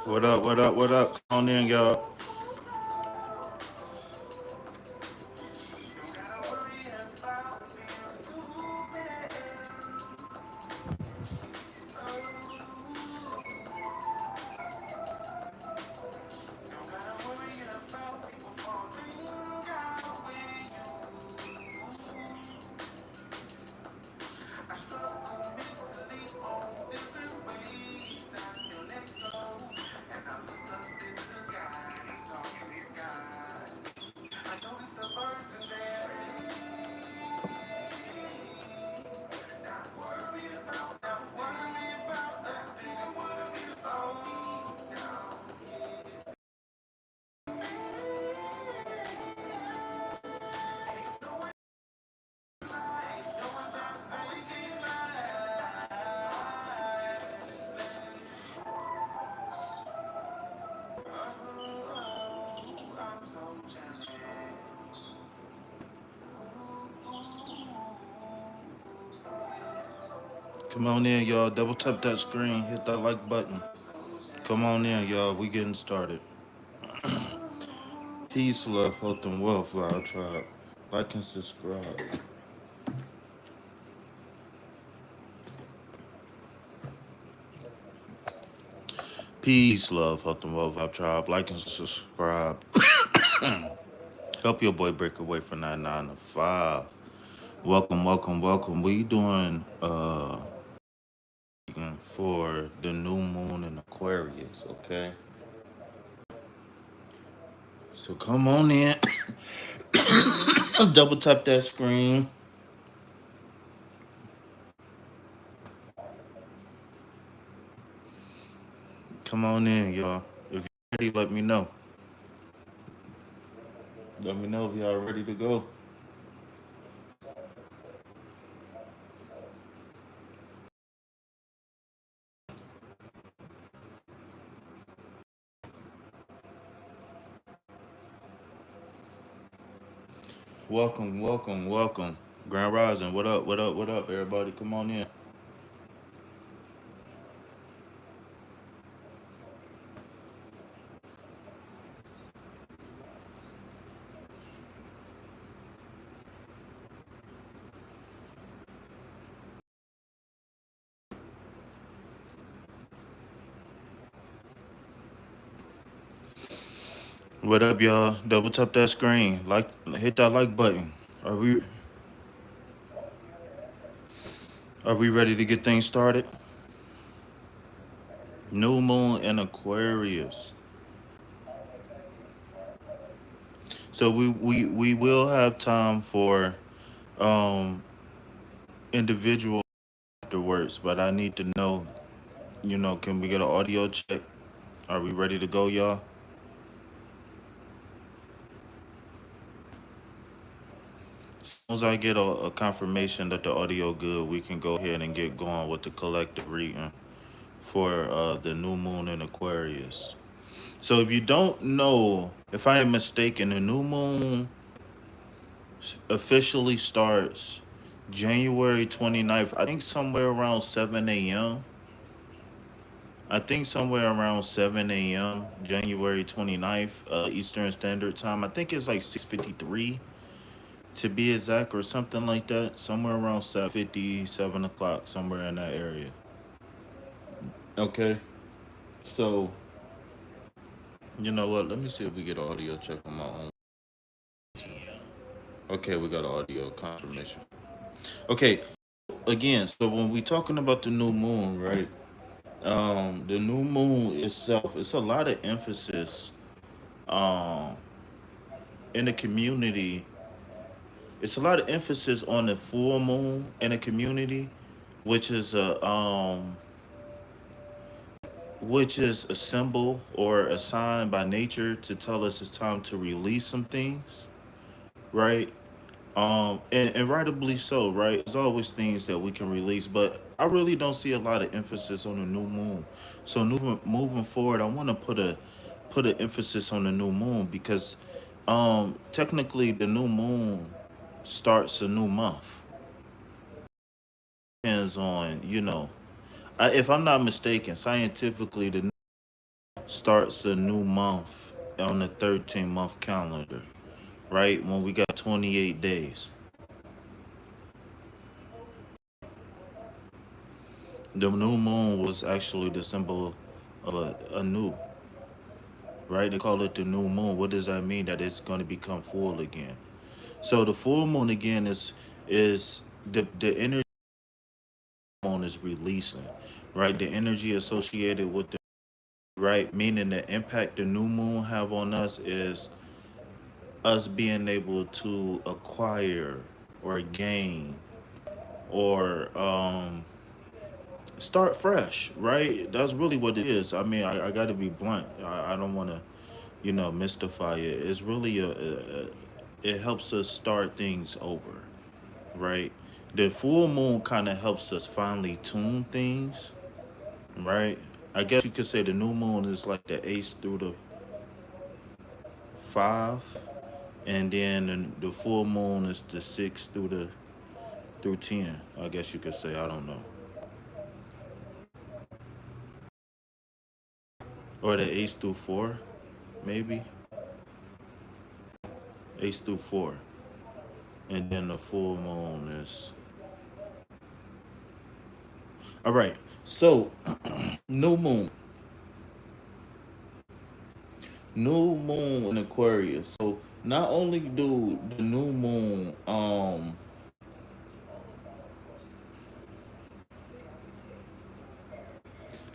What up? What up? What up? Come on in, y'all. Come on in, y'all. Double tap that screen. Hit that like button. Come on in, y'all. We getting started. Peace, love, health, and wealth for our tribe. Like and subscribe. Peace, love, health, and wealth for our tribe. Like and subscribe. Help your boy break away from that 9 to 5. Welcome, welcome, welcome. We doing for the new moon in Aquarius, okay? So come on in. Double tap that screen. Come on in, y'all. If you're ready, let me know. Let me know if y'all ready to go. Welcome, welcome, welcome. Grand Rising, what up, what up, what up, everybody? Come on in. What up, y'all? Double tap that screen. Hit that like button. Are we are we ready to get things started? New moon in Aquarius. So we will have time for um individual afterwards, but I need to know, can we get an audio check? Are we ready to go, y'all? As soon as I get a confirmation that the audio good, we can go ahead and get going with the collective reading for the new moon in Aquarius. So if you don't know, if I am mistaken, the new moon officially starts January 29th. I think somewhere around 7 a.m. I think somewhere around 7 a.m. January 29th, Eastern Standard Time. I think it's like 6:53 to be exact, or something like that. Somewhere around 7:50, 7 o'clock, somewhere in that area. Okay. So, you know what? Let me see if we get an audio check on my own. Okay, we got an audio confirmation. Okay, again, so when we talking about the new moon, right? The new moon itself, it's a lot of emphasis um in the community. It's a lot of emphasis on the full moon in the community, which is a symbol or a sign by nature to tell us it's time to release some things, right? And rightably so, right? There's always things that we can release, but I really don't see a lot of emphasis on the new moon. So moving forward, I want to put an emphasis on the new moon because technically the new moon starts a new month. Depends on, if I'm not mistaken, scientifically the starts a new month on the 13-month calendar, right? When we got 28 days. The new moon was actually the symbol of a new, right? They call it the new moon. What does that mean? That it's going to become full again. So the full moon again is the energy moon is releasing, right? The energy associated with the right, meaning the impact the new moon have on us is us being able to acquire or gain or start fresh, right? That's really what it is. I mean, I got to be blunt. I don't want to, mystify it. It's really it helps us start things over, right? The full moon kind of helps us finally tune things, right? I guess you could say the new moon is like the ace through the five, and then the full moon is the six through 10. I guess you could say. I don't know, or the ace through four, maybe ace through four, and then the full moon is all right. So new moon, new moon in Aquarius. So not only do the new moon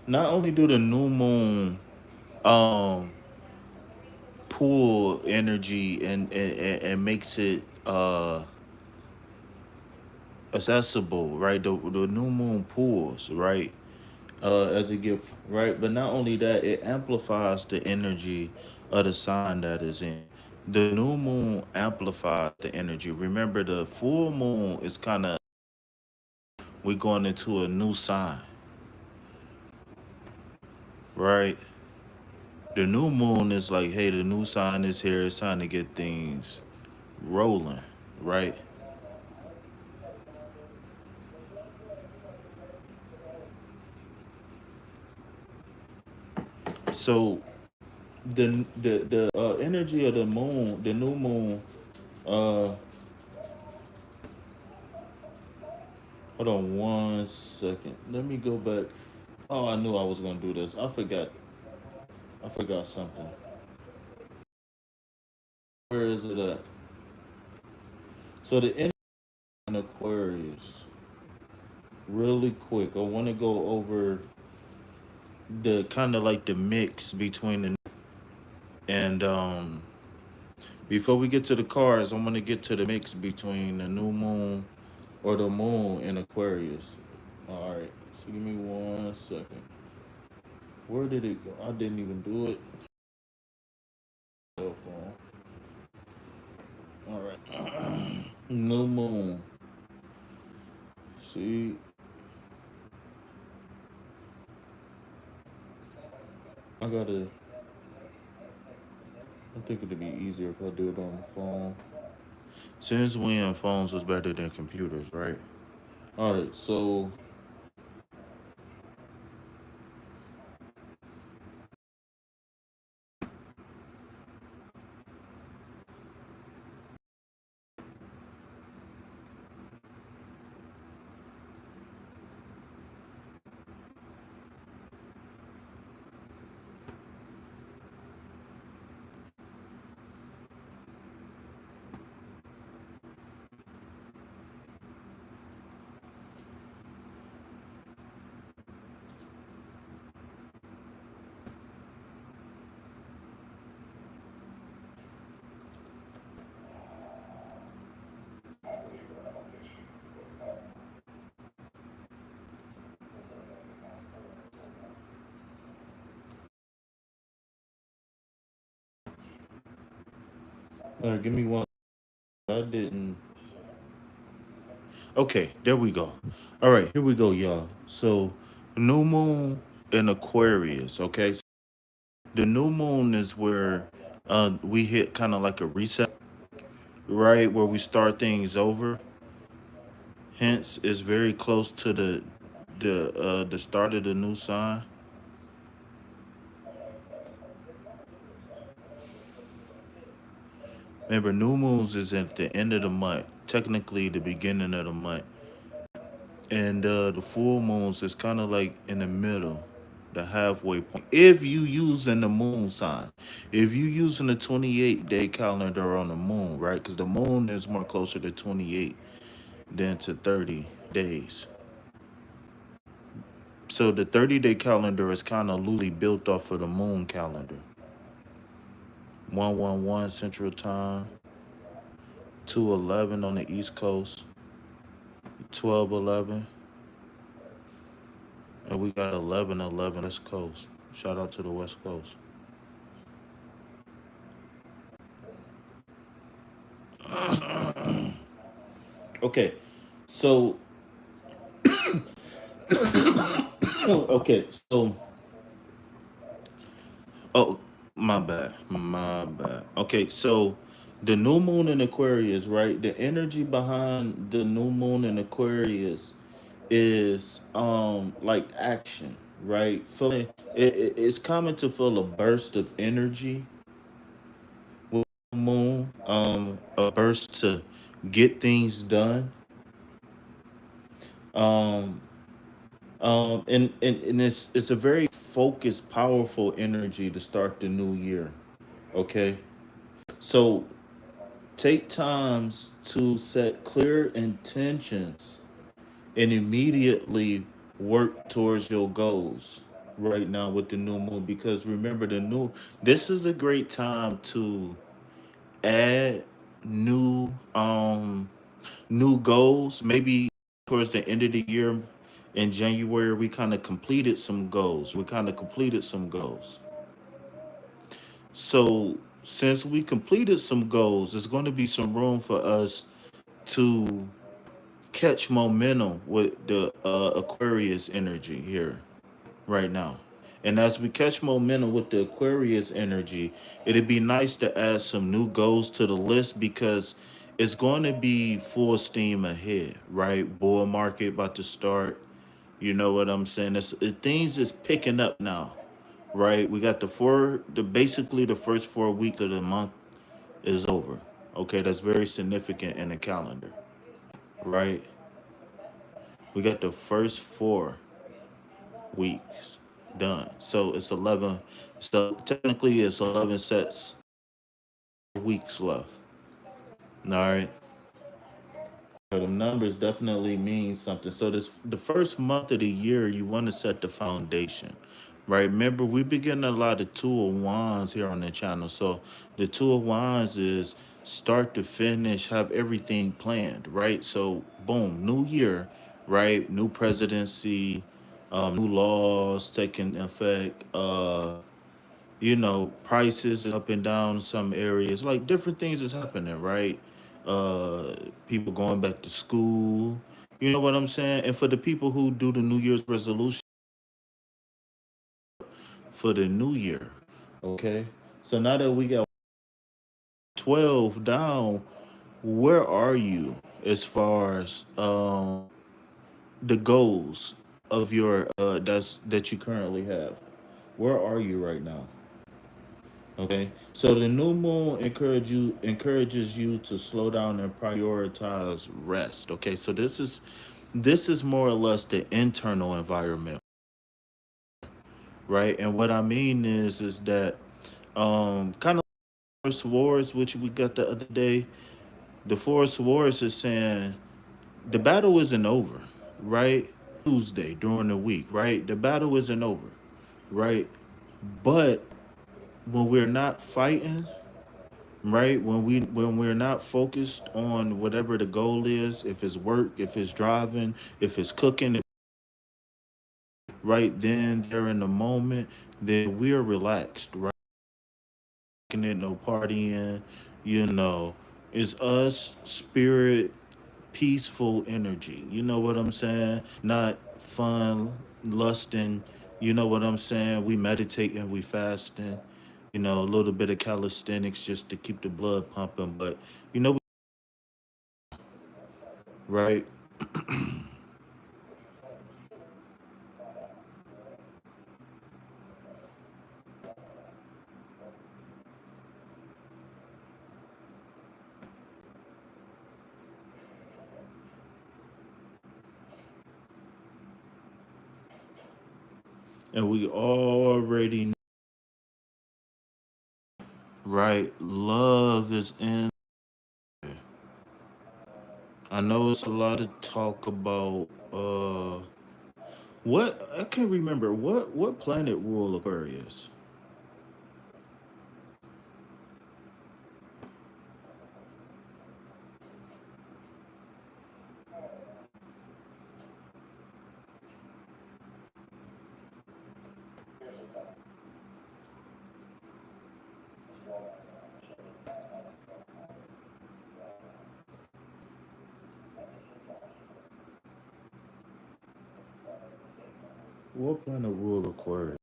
not only do the new moon um pull energy and makes it accessible, right? The new moon pulls, right? As it get right, but not only that, it amplifies the energy of the sign that is in. The new moon amplifies the energy. Remember, the full moon is kind of we going into a new sign, right? The new moon is like, hey, the new sign is here. It's time to get things rolling, right? So the energy of the moon, the new moon. Uh, Hold on 1 second. Let me go back. Oh, I knew I was gonna do this. I forgot. I forgot something. Where is it at? So the energy in Aquarius. Really quick. I want to go over the kind of like the mix between the and before we get to the cards, I want to get to the mix between the new moon or the moon in Aquarius. All right. So give me 1 second. Where did it go? I didn't even do it. Cell phone. All right. New moon. See, I gotta. I think it'd be easier if I do it on the phone. Since when phones was better than computers, right? All right. So give me one. I didn't. Okay, there we go. All right, here we go, y'all. So new moon in Aquarius. Okay, the new moon is where we hit kind of like a reset, right, where we start things over. Hence, it's very close to the start of the new sign. Remember, new moons is at the end of the month, technically the beginning of the month, and the full moons is kind of like in the middle, the halfway point. If you using the moon sign, if you using the 28-day calendar on the moon, right? Because the moon is more closer to 28 than to 30 days. So the 30-day calendar is kind of loosely built off of the moon calendar. 111 Central Time, 211 on the East Coast, 1211, and we got 1111 West Coast. Shout out to the West Coast. Okay, so okay, so oh, my bad. Okay, so the new moon in Aquarius, right? The energy behind the new moon in Aquarius is like action, right? Feeling it's common to feel a burst of energy with the moon, a burst to get things done. Um and it's a very focused, powerful energy to start the new year. Okay. So take times to set clear intentions and immediately work towards your goals right now with the new moon, because remember, this is a great time to add new new goals. Maybe towards the end of the year in January, we kind of completed some goals. So since we completed some goals, there's going to be some room for us to catch momentum with the Aquarius energy here right now. And as we catch momentum with the Aquarius energy, it'd be nice to add some new goals to the list, because it's going to be full steam ahead, right? Bull market about to start. You know what I'm saying? Things is picking up now, right? We got basically the first 4 weeks of the month is over. Okay, that's very significant in the calendar, right? We got the first 4 weeks done. So it's 11. So technically it's 11 sets, weeks left. All right. So the numbers definitely mean something. So the first month of the year, you want to set the foundation, right? Remember, we begin a lot of two of wands here on the channel. So the two of wands is start to finish, have everything planned, right? So boom, new year, right? New presidency, new laws taking effect. Prices is up and down in some areas, like different things is happening, right? People going back to school, you know what I'm saying? And for the people who do the New Year's resolution for the new year, okay? So now that we got 12 down, where are you as far as the goals of your that you currently have? Where are you right now? Okay, so the new moon encourages you to slow down and prioritize rest. Okay, so this is more or less the internal environment, right? And what I mean is that kind of Forest Wars, which we got the other day. The Forest Wars is saying the battle isn't over, right? Tuesday during the week, right? The battle isn't over, right? But when we're not fighting, right, when we're not focused on whatever the goal is, if it's work, if it's driving, if it's cooking, right then there in the moment, then we're relaxed, right? No partying, you know it's us spirit, peaceful energy, you know what I'm saying? Not fun, lusting, you know what I'm saying? We meditating, we fasting, a little bit of calisthenics just to keep the blood pumping, but you know right? And we already, right? Love is in. I know it's a lot of talk about what I can't remember what planet rule Aquarius. What planet rule Aquarius?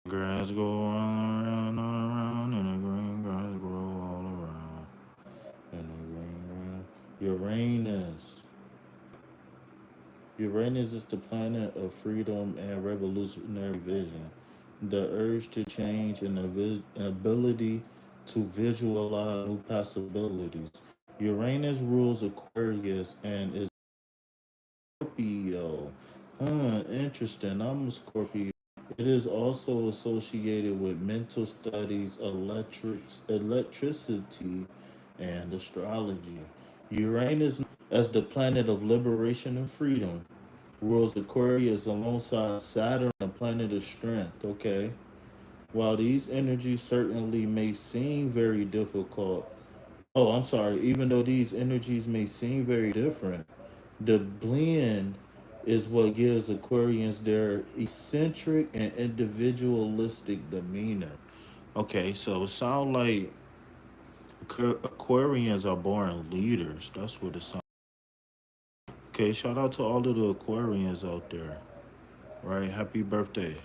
Grass go all around, and the green grass grow all around, and the green grass. Uranus. Uranus is the planet of freedom and revolutionary vision, the urge to change and the ability to visualize new possibilities. Uranus rules Aquarius and is Scorpio. Interesting. I'm a Scorpio. It is also associated with mental studies, electricity, and astrology. Uranus, as the planet of liberation and freedom, rules Aquarius alongside Saturn, the planet of strength. Okay. While these energies certainly may seem very difficult, oh, I'm sorry, even though these energies may seem very different, the blend is what gives Aquarians their eccentric and individualistic demeanor. Okay, so it sounds like Aquarians are born leaders. That's what it sounds. Okay, shout out to all of the Aquarians out there. Right? Happy birthday.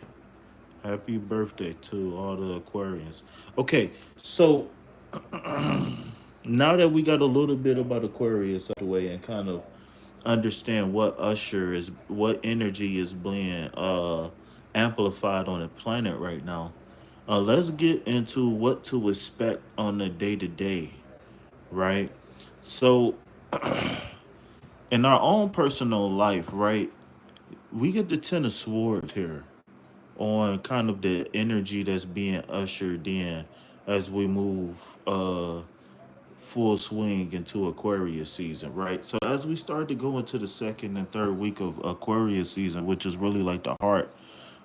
Happy birthday to all the Aquarians. Okay, so now that we got a little bit about Aquarius out the way and kind of understand what energy is being amplified on the planet right now, let's get into what to expect on the day to day, right? So in our own personal life, right, we get the Ten of Swords here on kind of the energy that's being ushered in as we move full swing into Aquarius season, right? So as we start to go into the second and third week of Aquarius season, which is really like the heart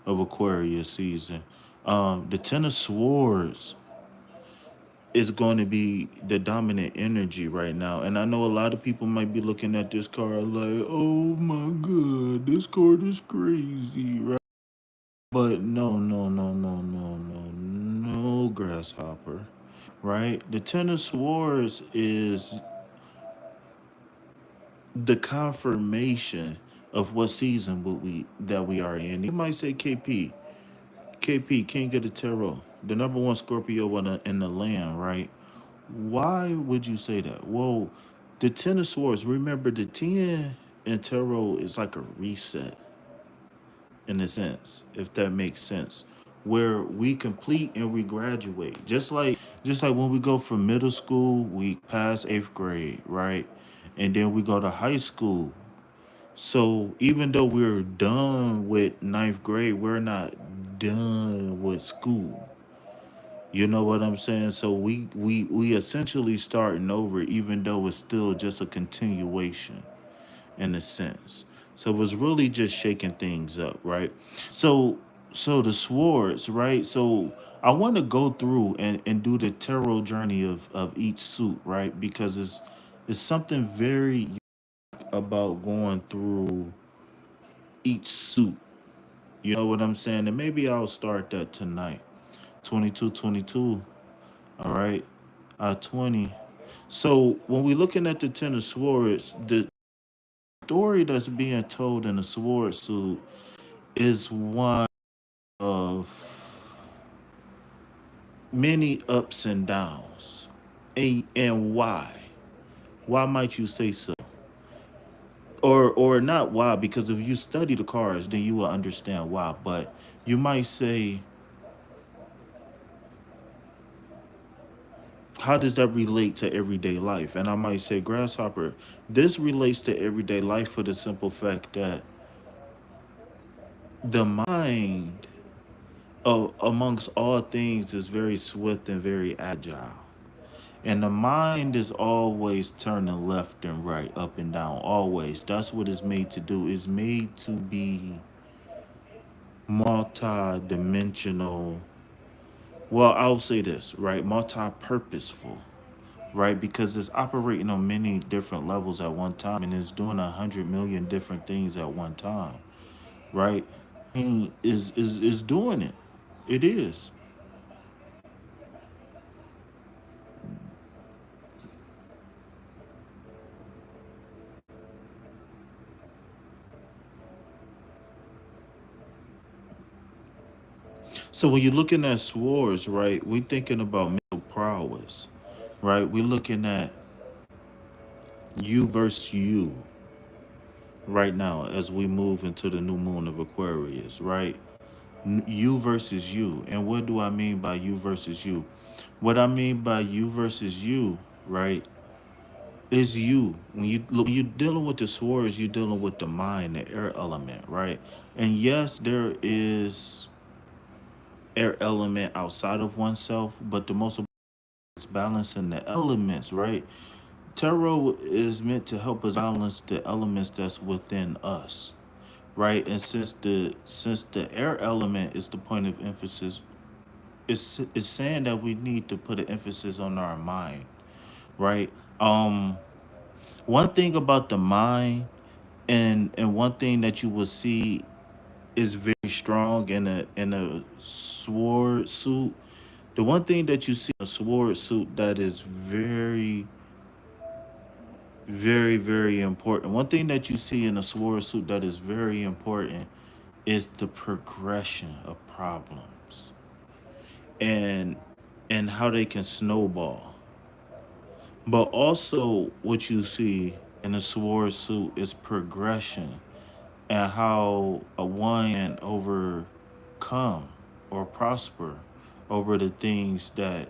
of Aquarius season, the Ten of Swords is going to be the dominant energy right now. And I know a lot of people might be looking at this card like, oh my God, this card is crazy, right? But no, grasshopper, right? The Ten of Swords is the confirmation of what season would we that we are in. You might say KP, King of the Tarot, the number one Scorpio in the land, right? Why would you say that? Well, the Ten of Swords. Remember, the ten in tarot is like a reset in a sense, if that makes sense, where we complete and we graduate. Just like when we go from middle school, we pass eighth grade, right? And then we go to high school. So even though we're done with ninth grade, we're not done with school. You know what I'm saying? So we essentially starting over, even though it's still just a continuation in a sense. So it was really just shaking things up, right? So so the swords, right? So I want to go through and do the tarot journey of each suit, right? Because it's something very about going through each suit. You know what I'm saying? And maybe I'll start that tonight. 2222. All right. 20. So when we're looking at the Ten of Swords, the story that's being told in the sword suit is one of many ups and downs. And why? Why might you say so? Or not why, because if you study the cards, then you will understand why. But you might say, how does that relate to everyday life? And I might say, Grasshopper, this relates to everyday life for the simple fact that the mind, amongst all things, is very swift and very agile. And the mind is always turning left and right, up and down, always. That's what it's made to do. It's made to be multi-dimensional. Well, I'll say this, right? Multi-purposeful, right? Because it's operating on many different levels at one time and it's doing 100 million different things at one time, right? Is doing it. It is. So when you're looking at swords, right, we're thinking about mental prowess, right? We're looking at you versus you right now as we move into the new moon of Aquarius, right? You versus you. And what do I mean by you versus you? What I mean by you versus you, right, is you. When you look, when you're dealing with the swords, you're dealing with the mind, the air element, right? And yes, there is air element outside of oneself, but the most important is balancing the elements, right? Tarot is meant to help us balance the elements that's within us, right? And since the air element is the point of emphasis, it's saying that we need to put an emphasis on our mind, right? Um, One thing about the mind, and one thing that you will see is very strong in a sword suit. The one thing that you see in a sword suit that is very, very, very important. One thing that you see in a sword suit that is very important is the progression of problems and and how they can snowball. But also what you see in a sword suit is progression and how a one can overcome or prosper over the things that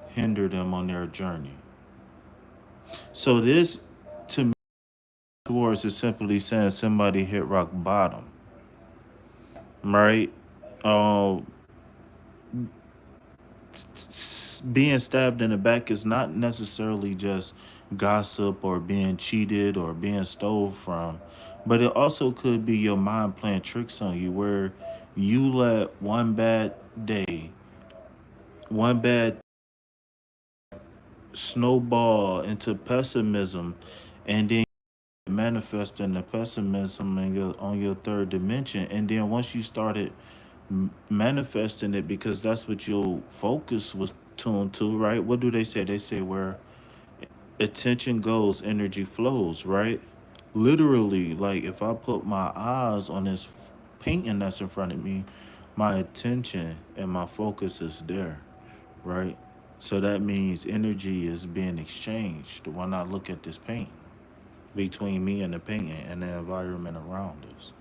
hinder them on their journey. So this, to me, swords is simply saying somebody hit rock bottom, right? Um, Being stabbed in the back is not necessarily just gossip or being cheated or being stole from, but it also could be your mind playing tricks on you where you let one bad snowball into pessimism, and then manifesting the pessimism in on your third dimension. And then once you started manifesting it, because that's what your focus was tuned to, right? What do they say? They say where attention goes, energy flows, right? Literally, like if I put my eyes on this painting that's in front of me, my attention and my focus is there, right? So that means energy is being exchanged when I look at this paint between me and the painting and the environment around us.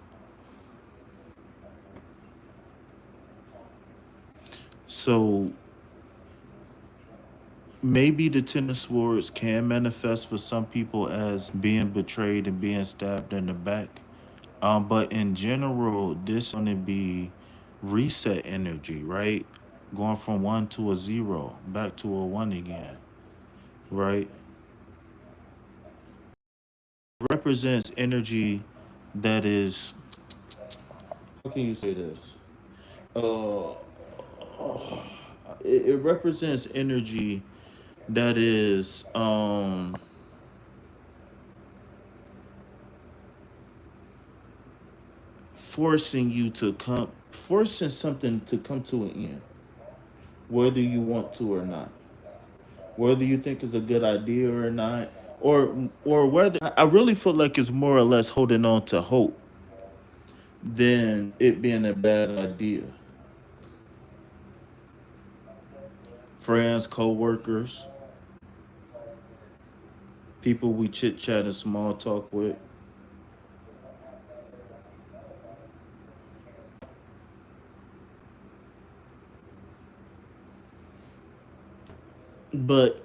So maybe the Ten of Swords can manifest for some people as being betrayed and being stabbed in the back. But in general, this going to be reset energy, right? Going from one to a zero, back to a one again, right? Represents energy that is, how can you say this? Uh, it represents energy that is forcing you to come, forcing something to come to an end, whether you want to or not, whether you think it's a good idea or not, or whether I really feel like it's more or less holding on to hope than it being a bad idea. Friends, co-workers, people we chit chat and small talk with. But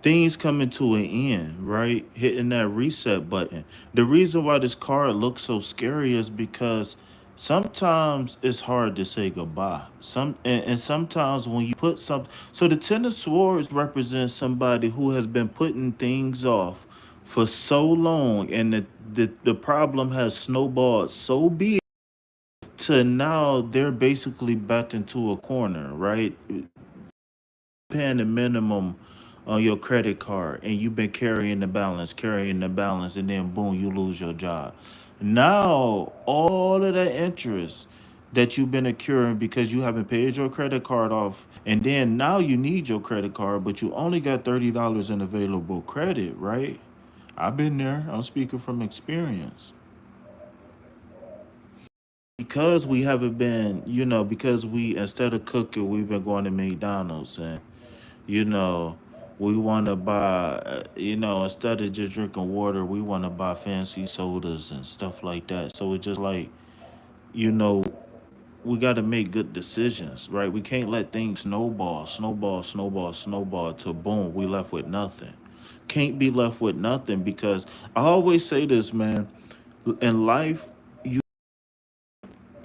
things coming to an end, right? Hitting that reset button. The reason why this card looks so scary is because sometimes it's hard to say goodbye. And sometimes when you put some, so the Ten of Swords represents somebody who has been putting things off for so long, and the problem has snowballed so big to now they're basically backed into a corner, right? Paying the minimum on your credit card and you've been carrying the balance, and then boom, you lose your job. Now, all of that interest that you've been accruing because you haven't paid your credit card off, and then now you need your credit card, but you only got $30 in available credit, right? I've been there. I'm speaking from experience. Because we haven't been, because we, instead of cooking, we've been going to McDonald's, and you know, we want to buy, instead of just drinking water, we want to buy fancy sodas and stuff like that. So it's just like, you know, we got to make good decisions, right? We can't let things snowball to boom, we left with nothing. Can't be left with nothing because I always say this, man. In life, you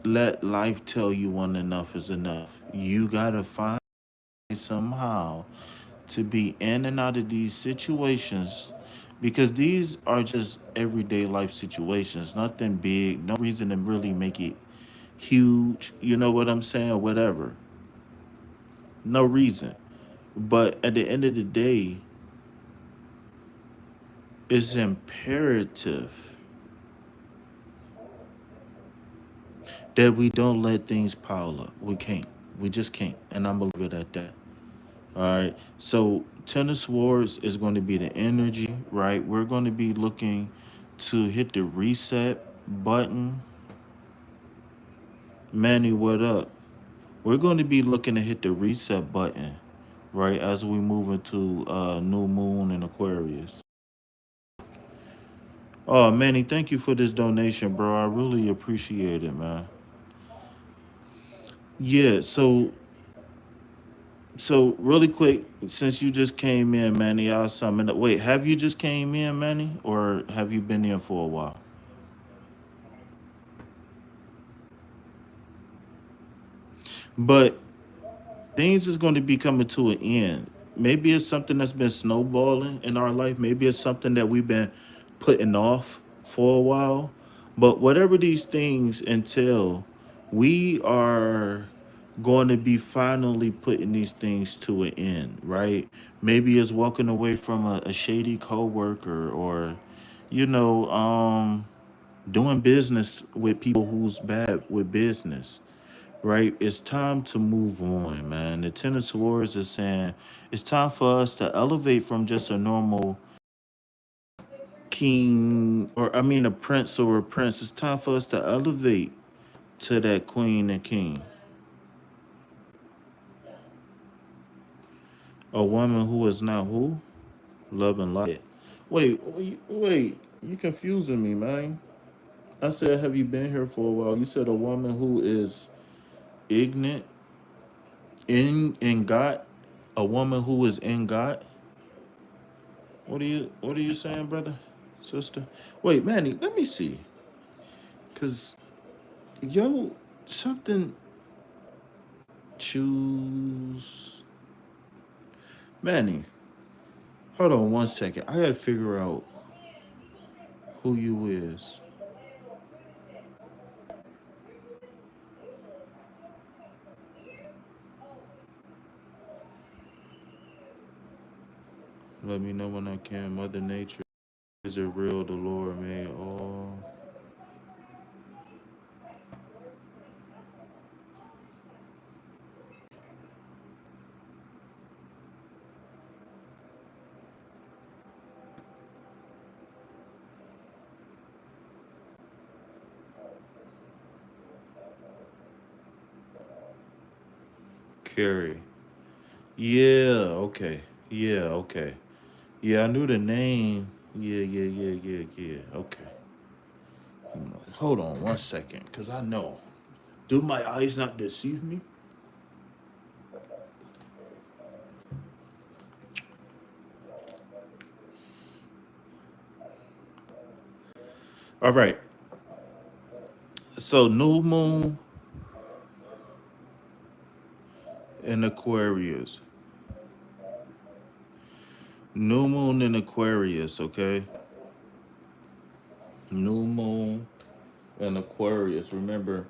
let life tell you when enough is enough. You got to find somehow to be in and out of these situations because these are just everyday life situations, nothing big, no reason to really make it huge. You know what I'm saying? Whatever. No reason. But at the end of the day, it's imperative that we don't let things pile up. We can't. We just can't. And I'm going to leave it at that. All right. So tennis wars is going to be the energy, right? We're going to be looking to hit the reset button. Manny, what up? We're going to be looking to hit the reset button, right? As we move into new moon and Aquarius. Oh, Manny, thank you for this donation, bro. I really appreciate it, man. Yeah. So really quick, since you just came in, Manny, I'll sum it up. Wait, have you just came in, Manny, or have you been in for a while? But things is going to be coming to an end. Maybe it's something that's been snowballing in our life. Maybe it's something that we've been putting off for a while. But whatever these things entail, we are going to be finally putting these things to an end, right? Maybe it's walking away from a shady coworker, or, you know, doing business with people who's bad with business, right? It's time to move on, man. The Ten of Swords is saying it's time for us to elevate from just a normal king, or I mean, a prince or a prince. It's time for us to elevate to that queen and king. A woman who is not who? Love and light. Wait, you confusing me, man. I said, have you been here for a while? You said a woman who is ignorant in God. A woman who is in God. What are you saying, brother? Sister? Wait, Manny, let me see. Cause yo, something choose Manny. Hold on 1 second. I gotta figure out who you is. Let me know when I can. Mother Nature. Is it real? The Lord made all. Carrie. Yeah, okay. Yeah, okay. Yeah, I knew the name. Yeah. Okay. Hold on 1 second, cause I know. Do my eyes not deceive me? All right. So new moon in Aquarius. New moon in Aquarius, okay? New moon in Aquarius. Remember,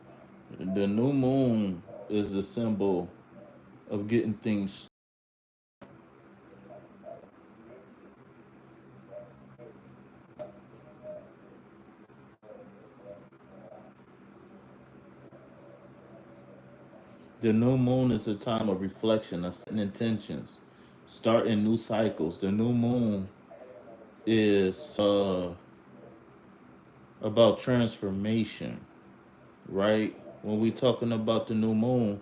the new moon is the symbol of getting things. The new moon is a time of reflection, of setting intentions, starting new cycles. The new moon is about transformation, right? When we talking about the new moon,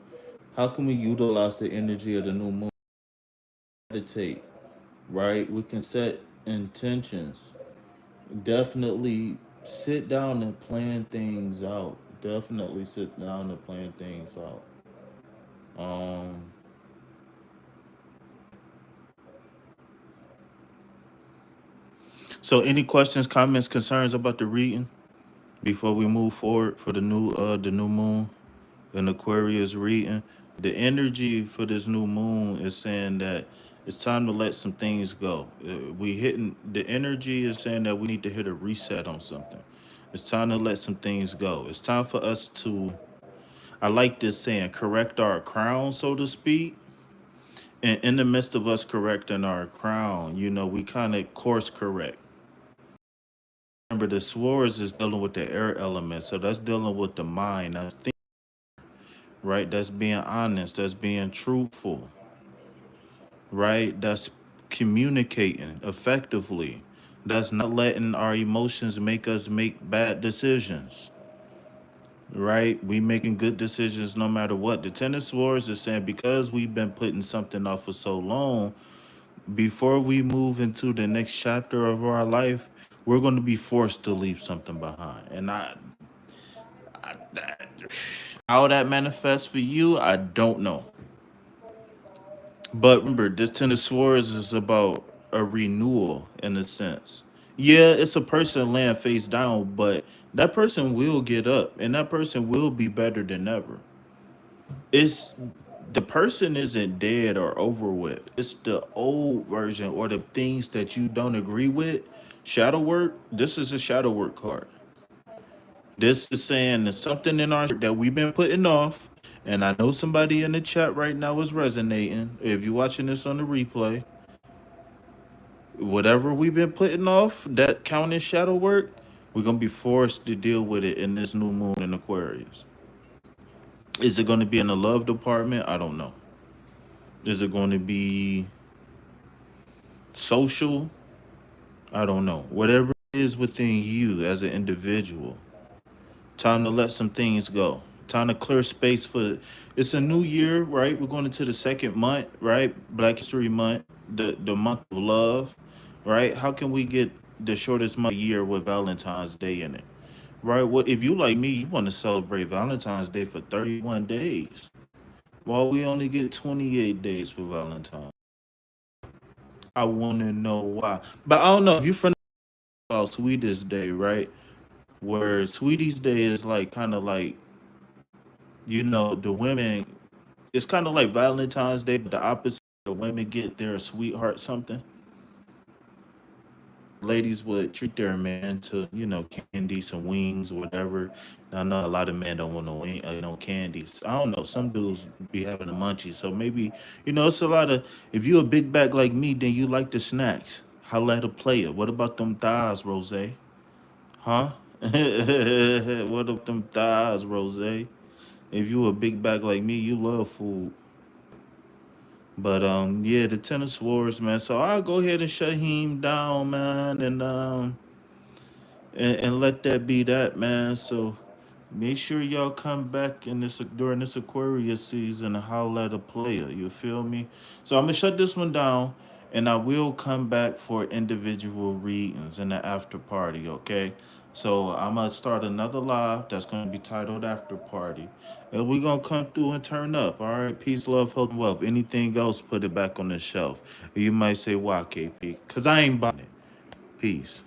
how can we utilize the energy of the new moon? Meditate, right? We can set intentions. Definitely sit down and plan things out. Definitely sit down and plan things out. Um, so any questions, comments, concerns about the reading before we move forward for the new moon and Aquarius reading? The energy for this new moon is saying that it's time to let some things go. We hitting the energy is saying that we need to hit a reset on something. It's time to let some things go. It's time for us to, I like this saying, correct our crown, so to speak. And in the midst of us correcting our crown, we kind of course correct. Remember, the swords is dealing with the air element, so that's dealing with the mind. That's right. That's being honest. That's being truthful. Right. That's communicating effectively. That's not letting our emotions make us make bad decisions. Right? We making good decisions no matter what. The Ten of Swords is saying because we've been putting something off for so long, before we move into the next chapter of our life, we're going to be forced to leave something behind. And how that manifests for you, I don't know. But remember, this Ten of Swords is about a renewal in a sense. Yeah, it's a person laying face down, but that person will get up and that person will be better than ever. It's the person isn't dead or over with. It's the old version or the things that you don't agree with. Shadow work. This is a shadow work card. This is saying there's something in our that we've been putting off. And I know somebody in the chat right now is resonating. If you're watching this on the replay, whatever we've been putting off, that counting shadow work, we're gonna be forced to deal with it in this new moon in Aquarius. Is it gonna be in the love department? I don't know. Is it going to be social? I don't know. Whatever it is within you as an individual, time to let some things go. Time to clear space for it's a new year, right? We're going into the second month, right? Black History Month, the month of love, right? How can we get the shortest month of the year with Valentine's Day in it? Right? What if you like me, you want to celebrate Valentine's Day for 31 days? While we only get 28 days for Valentine's. I want to know why. But I don't know if you're from about Sweetest Day, right? Where Sweetie's Day is like kind of like, the women, it's kind of like Valentine's Day, but the opposite. The women get their sweetheart something. Ladies would treat their man to, candy, some wings, whatever. I know a lot of men don't want no candies. I don't know. Some dudes be having the munchies. So maybe, it's a lot of, if you a big bag like me, then you like the snacks. Holla at a player. What about them thighs, Rose? Huh? What up them thighs, Rose? If you a big bag like me, you love food. But yeah, the Ten of Swords, man. So I'll go ahead and shut him down, man, and let that be that, man. So make sure y'all come back in this during this Aquarius season and holler at a player. You feel me? So I'm gonna shut this one down, and I will come back for individual readings in the after party. Okay. So I'm gonna start another live that's gonna be titled After Party, and we're gonna come through and turn up. All right. Peace, love, health, and wealth. Anything else, put it back on the shelf. You might say, "Why, KP?" Because I ain't buying it. Peace.